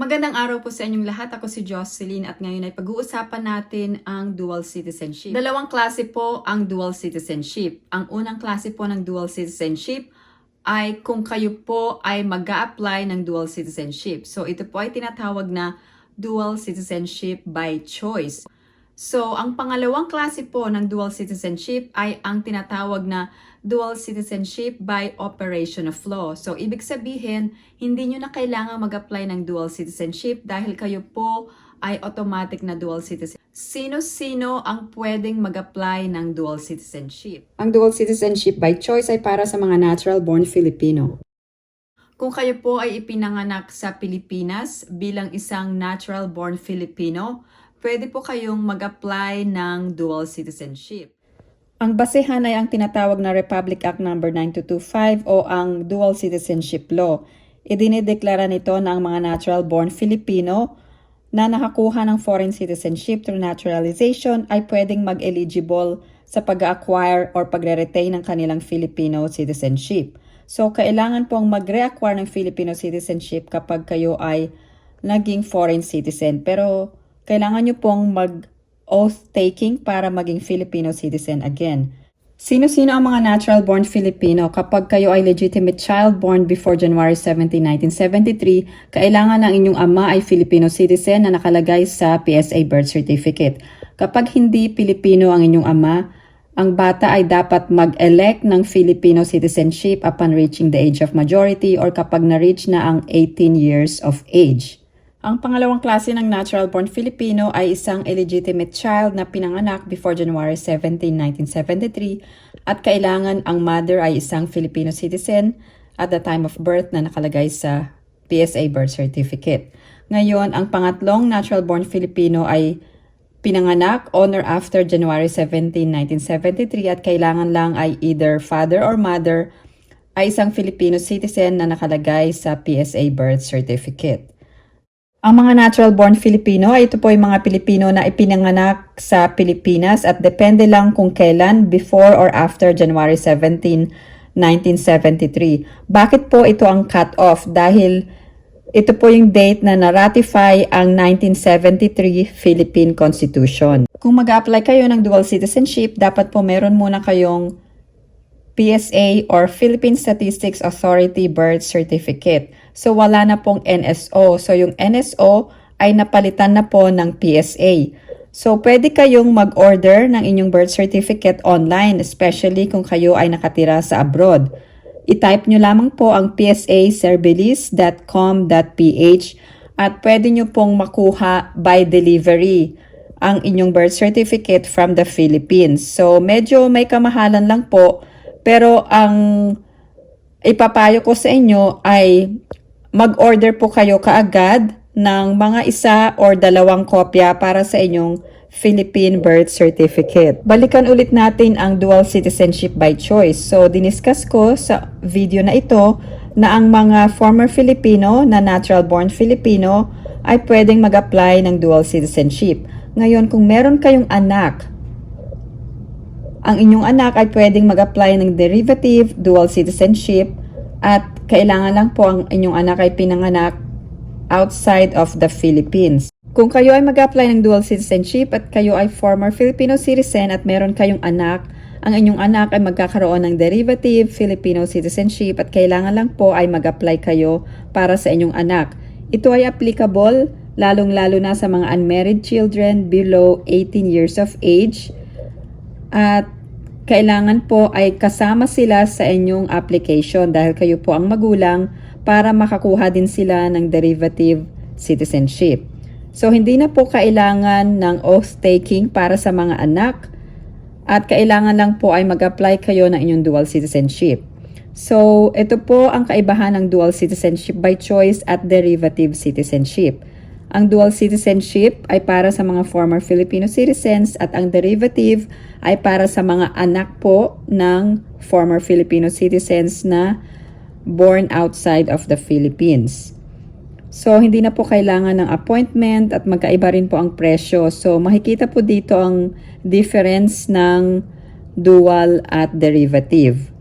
Magandang araw po sa inyong lahat. Ako si Jocelyn at ngayon ay pag-uusapan natin ang dual citizenship. Dalawang klase po ang dual citizenship. Ang unang klase po ng dual citizenship ay kung kayo po ay mag-a-apply ng dual citizenship. So ito po ay tinatawag na dual citizenship by choice. So, ang pangalawang klase po ng dual citizenship ay ang tinatawag na dual citizenship by operation of law. So, ibig sabihin, hindi nyo na kailangan mag-apply ng dual citizenship dahil kayo po ay automatic na dual citizen. Sino-sino ang pwedeng mag-apply ng dual citizenship? Ang dual citizenship by choice ay para sa mga natural-born Filipino. Kung kayo po ay ipinanganak sa Pilipinas bilang isang natural-born Filipino, pwede po kayong mag-apply ng dual citizenship. Ang basehan ay ang tinatawag na Republic Act No. 9225 o ang Dual Citizenship Law. Idinideklara nito na ang mga natural-born Filipino na nakakuha ng foreign citizenship through naturalization ay pwedeng mag-eligible sa pag-acquire or pagre-retain ng kanilang Filipino citizenship. So, kailangan pong mag-reacquire ng Filipino citizenship kapag kayo ay naging foreign citizen. Pero, kailangan nyo pong mag-oath-taking para maging Filipino citizen again. Sino-sino ang mga natural-born Filipino? Kapag kayo ay legitimate child born before January 17, 1973, kailangan ang inyong ama ay Filipino citizen na nakalagay sa PSA birth certificate. Kapag hindi Filipino ang inyong ama, ang bata ay dapat mag-elect ng Filipino citizenship upon reaching the age of majority or kapag na-reach na ang 18 years of age. Ang pangalawang klase ng natural-born Filipino ay isang illegitimate child na pinanganak before January 17, 1973 at kailangan ang mother ay isang Filipino citizen at the time of birth na nakalagay sa PSA birth certificate. Ngayon, ang pangatlong natural-born Filipino ay pinanganak on or after January 17, 1973 at kailangan lang ay either father or mother ay isang Filipino citizen na nakalagay sa PSA birth certificate. Ang mga natural-born Filipino ay ito po yung mga Pilipino na ipinanganak sa Pilipinas at depende lang kung kailan before or after January 17, 1973. Bakit po ito ang cut-off? Dahil ito po yung date na na-ratify ang 1973 Philippine Constitution. Kung mag-apply kayo ng dual citizenship, dapat po meron muna kayong PSA or Philippine Statistics Authority Birth Certificate. So wala na pong NSO. So yung NSO ay napalitan na po ng PSA. So pwede kayong mag-order ng inyong birth certificate online, especially kung kayo ay nakatira sa abroad. I-type nyo lamang po ang psaservilis.com.ph at pwede nyo pong makuha by delivery ang inyong birth certificate from the Philippines. So medyo may kamahalan lang po. Pero ang ipapayo ko sa inyo ay mag-order po kayo kaagad ng mga isa or dalawang kopya para sa inyong Philippine birth certificate. Balikan ulit natin ang dual citizenship by choice. So, diniscuss ko sa video na ito na ang mga former Filipino na natural-born Filipino ay pwedeng mag-apply ng dual citizenship. Ngayon, kung meron kayong anak, ang inyong anak ay pwedeng mag-apply ng derivative, dual citizenship, at kailangan lang po ang inyong anak ay pinanganak outside of the Philippines. Kung kayo ay mag-apply ng dual citizenship at kayo ay former Filipino citizen at meron kayong anak, ang inyong anak ay magkakaroon ng derivative, Filipino citizenship, at kailangan lang po ay mag-apply kayo para sa inyong anak. Ito ay applicable lalong-lalo na sa mga unmarried children below 18 years of age at kailangan po ay kasama sila sa inyong application dahil kayo po ang magulang para makakuha din sila ng derivative citizenship. So, hindi na po kailangan ng oath-taking para sa mga anak at kailangan lang po ay mag-apply kayo ng inyong dual citizenship. So, ito po ang kaibahan ng dual citizenship by choice at derivative citizenship. Ang dual citizenship ay para sa mga former Filipino citizens at ang derivative ay para sa mga anak po ng former Filipino citizens na born outside of the Philippines. So, hindi na po kailangan ng appointment at magkaiba rin po ang presyo. So, makikita po dito ang difference ng dual at derivative.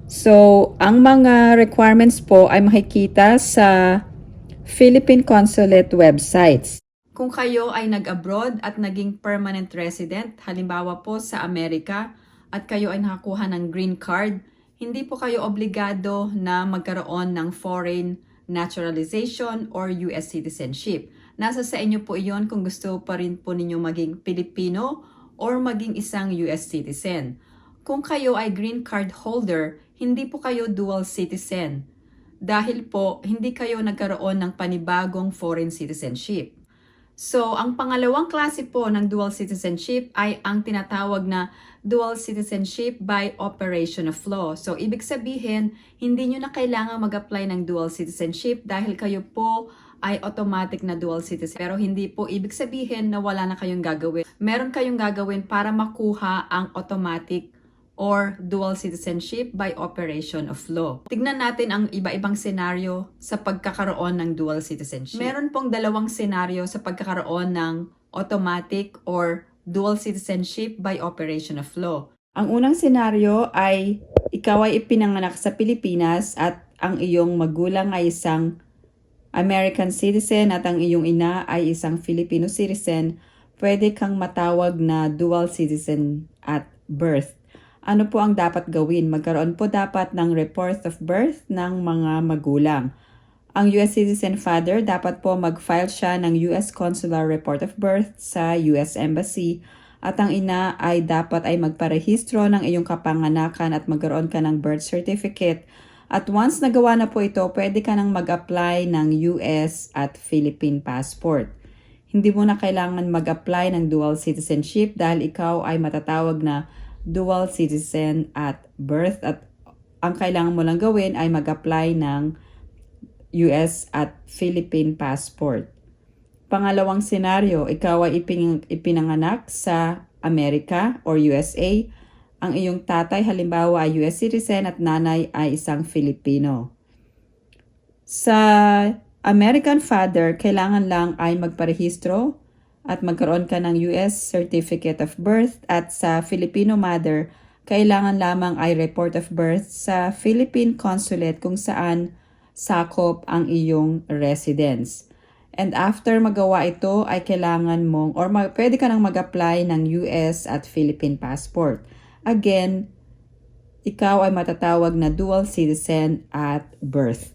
So, ang mga requirements po ay makikita sa Philippine Consulate websites. Kung kayo ay nag-abroad at naging permanent resident, halimbawa po sa Amerika, at kayo ay nakakuha ng green card, hindi po kayo obligado na magkaroon ng foreign naturalization or US citizenship. Nasa sa inyo po iyon kung gusto pa rin po ninyo maging Pilipino or maging isang US citizen. Kung kayo ay green card holder, hindi po kayo dual citizen dahil po hindi kayo nagkaroon ng panibagong foreign citizenship. So, ang pangalawang klase po ng dual citizenship ay ang tinatawag na dual citizenship by operation of law. So, ibig sabihin, hindi nyo na kailangan mag-apply ng dual citizenship dahil kayo po ay automatic na dual citizen. Pero hindi po ibig sabihin na wala na kayong gagawin. Meron kayong gagawin para makuha ang automatic or dual citizenship by operation of law. Tignan natin ang iba-ibang senaryo sa pagkakaroon ng dual citizenship. Meron pong dalawang senaryo sa pagkakaroon ng automatic or dual citizenship by operation of law. Ang unang senaryo ay ikaw ay ipinanganak sa Pilipinas at ang iyong magulang ay isang American citizen at ang iyong ina ay isang Filipino citizen. Pwede kang matawag na dual citizen at birth. Ano po ang dapat gawin? Magkaroon po dapat ng report of birth ng mga magulang. Ang US citizen father, dapat po mag-file siya ng US Consular Report of Birth sa US Embassy. At ang ina ay dapat ay magparehistro ng iyong kapanganakan at magkaroon ka ng birth certificate. At once nagawa na po ito, pwede ka nang mag-apply ng US at Philippine passport. Hindi mo na kailangan mag-apply ng dual citizenship dahil ikaw ay matatawag na dual citizen at birth at ang kailangan mo lang gawin ay mag-apply ng US at Philippine passport. Pangalawang senaryo, ikaw ay ipinanganak sa Amerika or USA. Ang iyong tatay halimbawa ay US citizen at nanay ay isang Filipino. Sa American father, kailangan lang ay magparehistro at magkaroon ka ng US Certificate of Birth at sa Filipino mother, kailangan lamang ay report of birth sa Philippine Consulate kung saan sakop ang iyong residence. And after magawa ito ay kailangan mong pwede ka nang mag-apply ng US at Philippine passport. Again, ikaw ay matatawag na dual citizen at birth.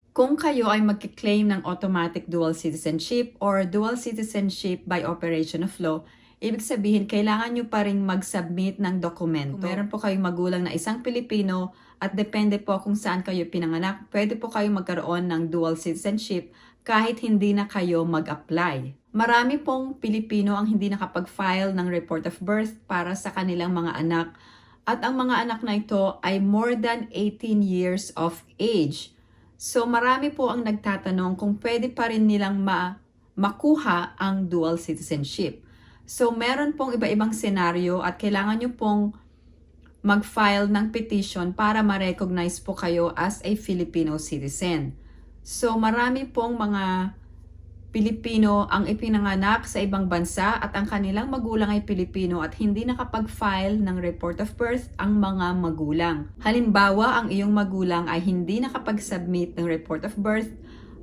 Kung kayo ay magkiklaim ng automatic dual citizenship or dual citizenship by operation of law, ibig sabihin kailangan nyo pa rin mag-submit ng dokumento. Kung meron po kayong magulang na isang Pilipino at depende po kung saan kayo pinanganak, pwede po kayong magkaroon ng dual citizenship kahit hindi na kayo mag-apply. Marami pong Pilipino ang hindi nakapag-file ng report of birth para sa kanilang mga anak at ang mga anak na ito ay more than 18 years of age. So marami po ang nagtatanong kung pwede pa rin nilang makuha ang dual citizenship. So meron pong iba-ibang senaryo at kailangan nyo pong mag-file ng petition para ma-recognize po kayo as a Filipino citizen. So marami pong mga Pilipino ang ipinanganak sa ibang bansa at ang kanilang magulang ay Pilipino at hindi nakapag-file ng report of birth ang mga magulang. Halimbawa, ang iyong magulang ay hindi nakapag-submit ng report of birth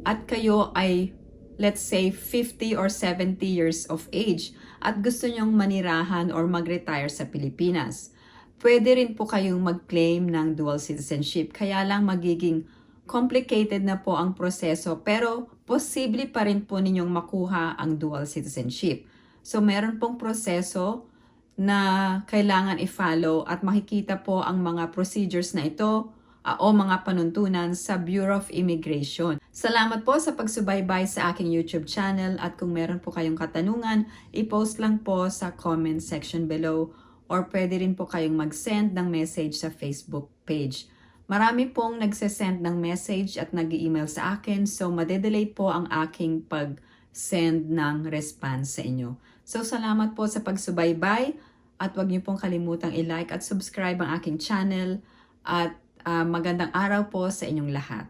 at kayo ay let's say 50 or 70 years of age at gusto nyong manirahan or mag-retire sa Pilipinas. Pwede rin po kayong mag-claim ng dual citizenship kaya lang magiging complicated na po ang proseso pero posible pa rin po ninyong makuha ang dual citizenship. So meron pong proseso na kailangan i-follow at makikita po ang mga procedures na ito o mga panuntunan sa Bureau of Immigration. Salamat po sa pagsubaybay sa aking YouTube channel at kung meron po kayong katanungan, i-post lang po sa comment section below or pwede rin po kayong mag-send ng message sa Facebook page. Marami pong nagsesend ng message at nag-email sa akin so madedelay po ang aking pag-send ng response sa inyo. So salamat po sa pagsubaybay at huwag niyo pong kalimutang i-like at subscribe ang aking channel at magandang araw po sa inyong lahat.